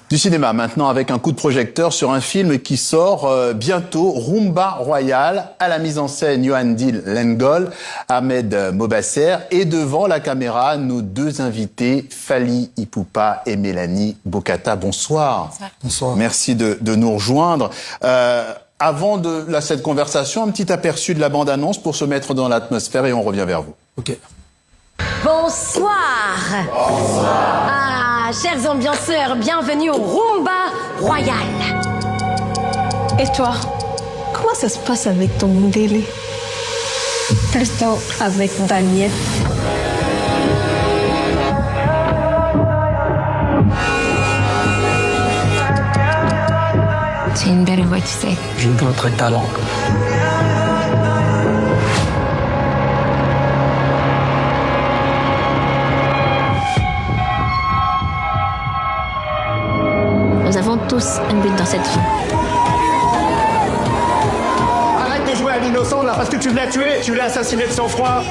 Du cinéma maintenant avec un coup de projecteur sur un film qui sort bientôt, Rumba Royale, à la mise en scène Yohandil Lengol, Ahmed Mobasser et devant la caméra nos deux invités Fally Ipupa et Mélanie Bokata. Bonsoir. Bonsoir. Merci de nous rejoindre. Avant cette conversation, un petit aperçu de la bande-annonce pour se mettre dans l'atmosphère et on revient vers vous. Ok. Bonsoir. Bonsoir. Ah, chers ambianceurs, bienvenue au Rumba Royale. Et toi, comment ça se passe avec ton délai? Plutôt avec Daniel. Tu as une belle voix, tu sais. J'ai d'autres talents. Nous avons tous un but dans cette vie. Arrête de jouer à l'innocent là parce que tu l'as tué, tu l'as assassiné de sang-froid.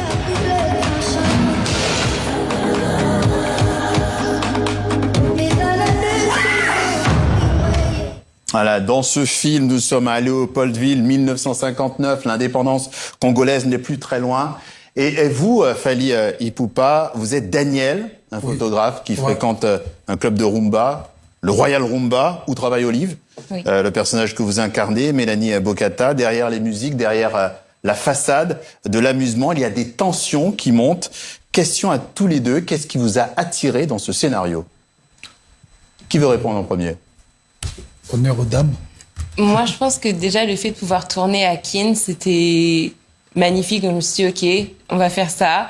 Voilà, dans ce film, nous sommes à Léopoldville, 1959. L'indépendance congolaise n'est plus très loin. Et vous, Fally Ipupa, vous êtes Daniel, un photographe qui fréquente un club de rumba, le Royal Rumba, où travaille Olive, le personnage que vous incarnez, Mélanie Bokata. Derrière les musiques, derrière la façade de l'amusement, il y a des tensions qui montent. Question à tous les deux, qu'est-ce qui vous a attiré dans ce scénario? Qui veut répondre en premier? Honneur aux dames. Moi, je pense que déjà, le fait de pouvoir tourner à Kin, c'était magnifique. Donc, je me suis dit, OK, on va faire ça.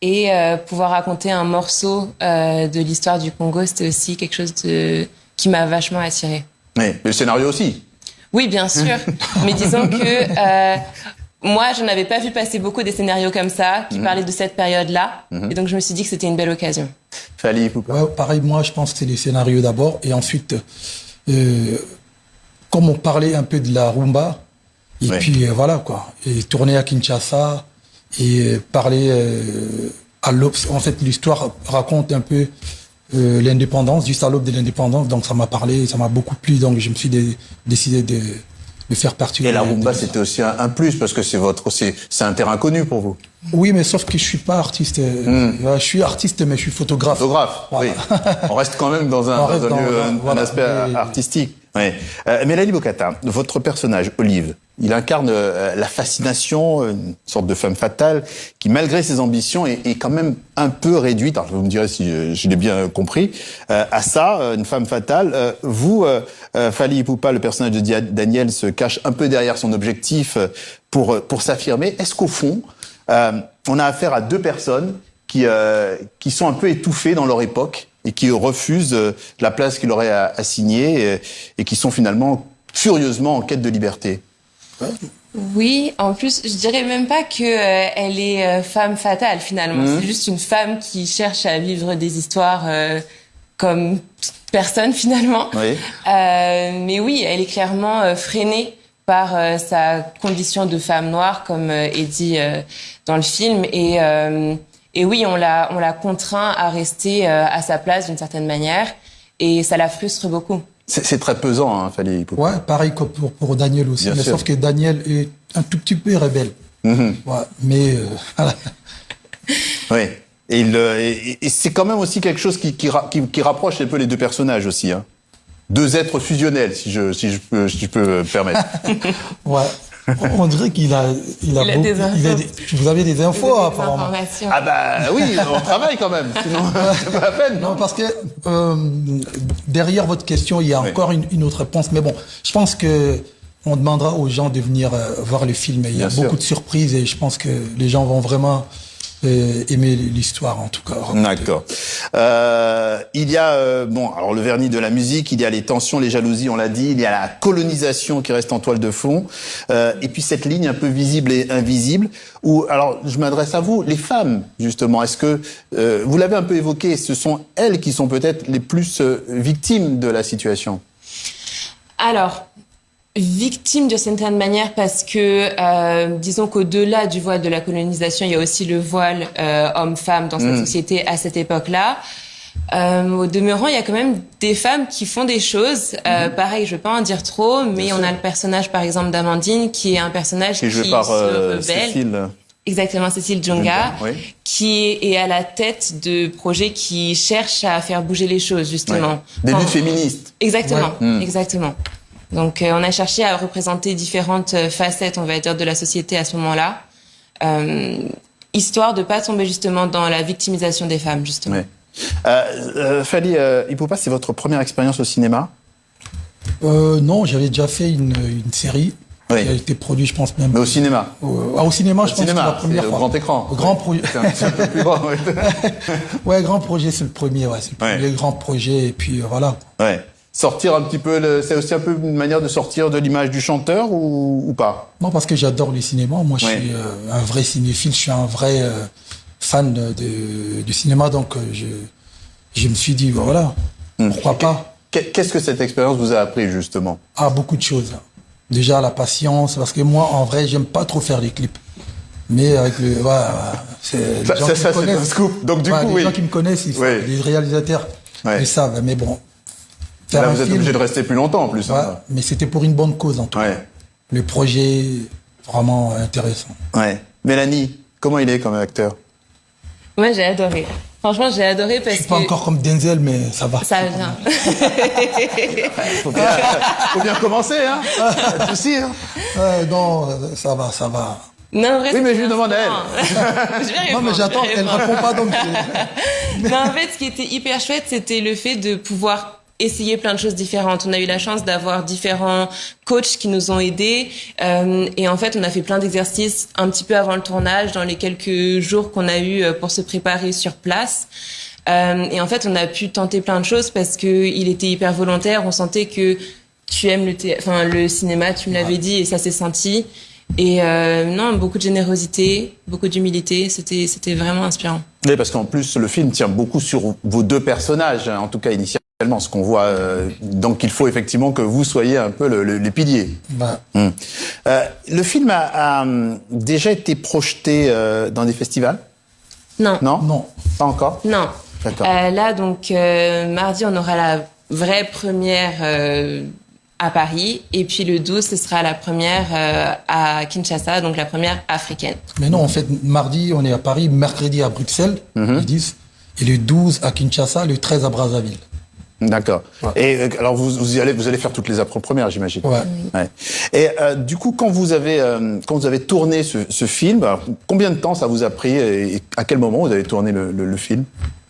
Et pouvoir raconter un morceau de l'histoire du Congo, c'était aussi quelque chose qui m'a vachement attirée. Mais le scénario aussi. Oui, bien sûr. Mais disons que moi, je n'avais pas vu passer beaucoup des scénarios comme ça, qui parlaient de cette période-là. Et donc, je me suis dit que c'était une belle occasion. Fally Ipupa. Ouais, pareil, moi, je pense que c'est les scénarios d'abord. Et ensuite, comme on parlait un peu de la rumba, et puis voilà, quoi. Et tourner à Kinshasa, et parler à l'aube. En fait, l'histoire raconte un peu l'indépendance, juste à l'aube de l'indépendance. Donc, ça m'a parlé, ça m'a beaucoup plu. Donc, je me suis décidé de faire partie. Et la rumba, c'était aussi un plus, parce que c'est un terrain connu pour vous. Oui, mais sauf que je suis pas artiste. Je suis artiste, mais je suis photographe. Photographe, voilà. oui. On reste quand même dans un aspect artistique. Oui. Mélanie Bokata, votre personnage, Olive, il incarne la fascination, une sorte de femme fatale, qui, malgré ses ambitions, est quand même un peu réduite, alors vous me direz si je l'ai bien compris, à ça, une femme fatale. Vous, Fally Ipupa, le personnage de Daniel, se cache un peu derrière son objectif pour s'affirmer. Est-ce qu'au fond, on a affaire à deux personnes qui sont un peu étouffées dans leur époque et qui refusent la place qu'il aurait assignée et qui sont finalement furieusement en quête de liberté? Oui, en plus, je dirais même pas que elle est femme fatale finalement. C'est juste une femme qui cherche à vivre des histoires comme toute personne finalement. Oui. Mais oui, elle est clairement freinée par sa condition de femme noire, comme est dit dans le film. Et oui, on l'a contraint à rester à sa place d'une certaine manière, et ça la frustre beaucoup. C'est très pesant, hein, Fally Ipupa. Ouais, pareil que pour Daniel aussi. Bien mais sûr. sauf que Daniel est un tout petit peu rebelle. Ouais, mais voilà. Oui. Et c'est quand même aussi quelque chose qui rapproche un peu les deux personnages aussi, hein. Deux êtres fusionnels, si je peux me permettre. Ouais. On dirait qu'il a vous avez des infos, apparemment. Ah bah oui, on travaille quand même, sinon c'est pas la peine. Non, parce que derrière votre question, il y a encore une autre réponse. Mais bon, je pense que on demandera aux gens de venir voir le film. Il y a beaucoup de surprises et je pense que les gens vont vraiment aimer l'histoire, en tout cas. D'accord. Il y a alors le vernis de la musique, il y a les tensions, les jalousies, on l'a dit, il y a la colonisation qui reste en toile de fond, et puis cette ligne un peu visible et invisible. Où, alors, je m'adresse à vous, les femmes justement. Est-ce que vous l'avez un peu évoqué, ce sont elles qui sont peut-être les plus victimes de la situation? Alors, victime d'une certaine manière parce que, disons qu'au-delà du voile de la colonisation, il y a aussi le voile homme-femme dans cette société à cette époque-là. Au demeurant, il y a quand même des femmes qui font des choses. Pareil, je veux pas en dire trop, mais on a le personnage, par exemple, d'Amandine, qui est un personnage qui joué par se rebelle. Cécile. Exactement, Cécile Djonga, oui. qui est à la tête de projets qui cherchent à faire bouger les choses, justement. Ouais. Des luttes féministes. Exactement, exactement. Donc, on a cherché à représenter différentes facettes, on va dire, de la société à ce moment-là, histoire de pas tomber justement dans la victimisation des femmes, justement. Ouais. Fally Ipupa, c'est votre première expérience au cinéma? Non, j'avais déjà fait une série qui a été produite, je pense même. Mais au cinéma? Au cinéma, je pense que c'est la première fois. Au grand écran? Au grand projet. C'est un peu plus grand, ouais. Ouais, grand projet, c'est le premier, c'est le premier grand projet, et puis voilà. Ouais. Sortir un petit peu, c'est aussi un peu une manière de sortir de l'image du chanteur ou pas? Non, parce que j'adore le cinéma. Moi, je suis un vrai cinéphile, je suis un vrai fan du cinéma, donc je me suis dit, voilà, pourquoi pas. Qu'est-ce que cette expérience vous a appris, justement? Ah, beaucoup de choses. Déjà, la patience, parce que moi, en vrai, j'aime pas trop faire les clips. Mais avec le... c'est un scoop. Donc, du coup, les gens qui me connaissent, les réalisateurs, ils savent. Mais bon, là, vous êtes obligé de rester plus longtemps, en plus. Mais c'était pour une bonne cause, en tout cas. Le projet, vraiment intéressant. Ouais. Mélanie, comment il est comme acteur? Moi, j'ai adoré. Franchement, j'ai adoré parce que... Je suis pas encore comme Denzel, mais ça va. Ça vient. Faut bien commencer, hein. Pas de souci, hein. Non, ça va. Non, en vrai, oui, mais je lui demande à elle. Non, mais j'attends, elle répond pas, donc... Non, en fait, ce qui était hyper chouette, c'était le fait de pouvoir essayer plein de choses différentes. On a eu la chance d'avoir différents coachs qui nous ont aidés. Et en fait, on a fait plein d'exercices un petit peu avant le tournage, dans les quelques jours qu'on a eu pour se préparer sur place. Et en fait, on a pu tenter plein de choses parce que il était hyper volontaire. On sentait que tu aimes le cinéma, tu me l'avais dit, et ça s'est senti. Et non, beaucoup de générosité, beaucoup d'humilité. C'était vraiment inspirant. Oui, parce qu'en plus, le film tient beaucoup sur vos deux personnages, hein, en tout cas initialement. Ce qu'on voit, donc il faut effectivement que vous soyez un peu les piliers. Le film a déjà été projeté dans des festivals? Non. Non. Pas encore? Non. D'accord. Là, donc, mardi, on aura la vraie première à Paris. Et puis le 12, ce sera la première à Kinshasa, donc la première africaine. Mais non, en fait, mardi, on est à Paris, mercredi à Bruxelles, le 10, et le 12 à Kinshasa, le 13 à Brazzaville. D'accord. Et alors vous allez faire toutes les après-premières, j'imagine. Ouais. Et du coup, quand vous avez tourné ce film, alors, combien de temps ça vous a pris et à quel moment vous avez tourné le film?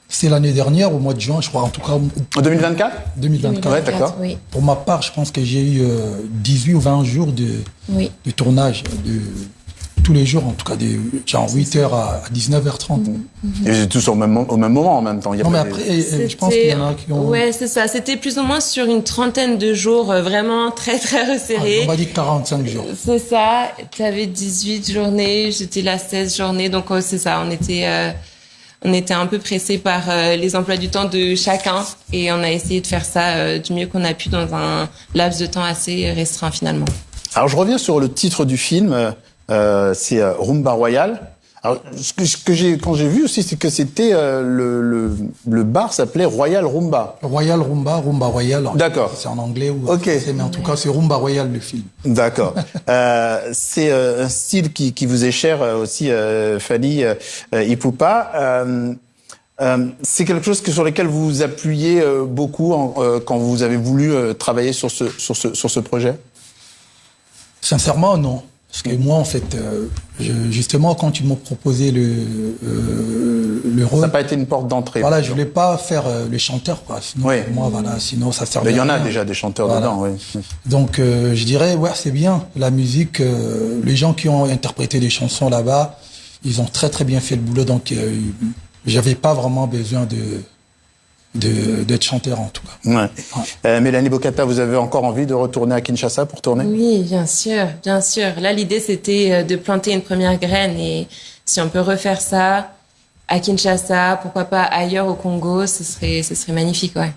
C'est l'année dernière, au mois de juin, je crois, en tout cas. En 2024? 2024. Ouais, d'accord. Oui. Pour ma part, je pense que j'ai eu 18 ou 20 jours de tournage, tous les jours, en tout cas, genre 8h à 19h30. Et vous êtes tous au même moment en même temps. Non, mais après, je pense qu'il y en a qui ont... Ouais, c'est ça. C'était plus ou moins sur une trentaine de jours, vraiment très, très resserrés. On va dire 45 jours. C'est ça. Tu avais 18 journées, j'étais là 16 journées. Donc, c'est ça. On était un peu pressés par les emplois du temps de chacun. Et on a essayé de faire ça du mieux qu'on a pu dans un laps de temps assez restreint, finalement. Alors, je reviens sur le titre du film. C'est Rumba Royal. Alors, quand j'ai vu aussi, c'est que c'était le bar s'appelait Royal Rumba. Royal Rumba, Rumba Royal. D'accord. C'est en anglais ou okay. Mais en tout cas, c'est Rumba Royal le film. D'accord. C'est un style qui vous est cher aussi, Fally Ipupa. C'est quelque chose sur lequel vous vous appuyez beaucoup quand vous avez voulu travailler sur ce projet? Sincèrement, non. Parce que moi, en fait, justement, quand ils m'ont proposé le rôle... Ça n'a pas été une porte d'entrée. Voilà, je voulais pas faire le chanteur, quoi. Sinon, oui. Moi, voilà, sinon ça sert à rien. Mais il y en a déjà des chanteurs dedans, oui. Donc, je dirais, c'est bien. La musique, les gens qui ont interprété les chansons là-bas, ils ont très, très bien fait le boulot. Donc, j'avais pas vraiment besoin d'être chanteur, en tout cas. Ouais. Mélanie Bokata, vous avez encore envie de retourner à Kinshasa pour tourner? Oui, bien sûr, bien sûr. Là, l'idée, c'était de planter une première graine, et si on peut refaire ça à Kinshasa, pourquoi pas ailleurs au Congo, ce serait magnifique, ouais.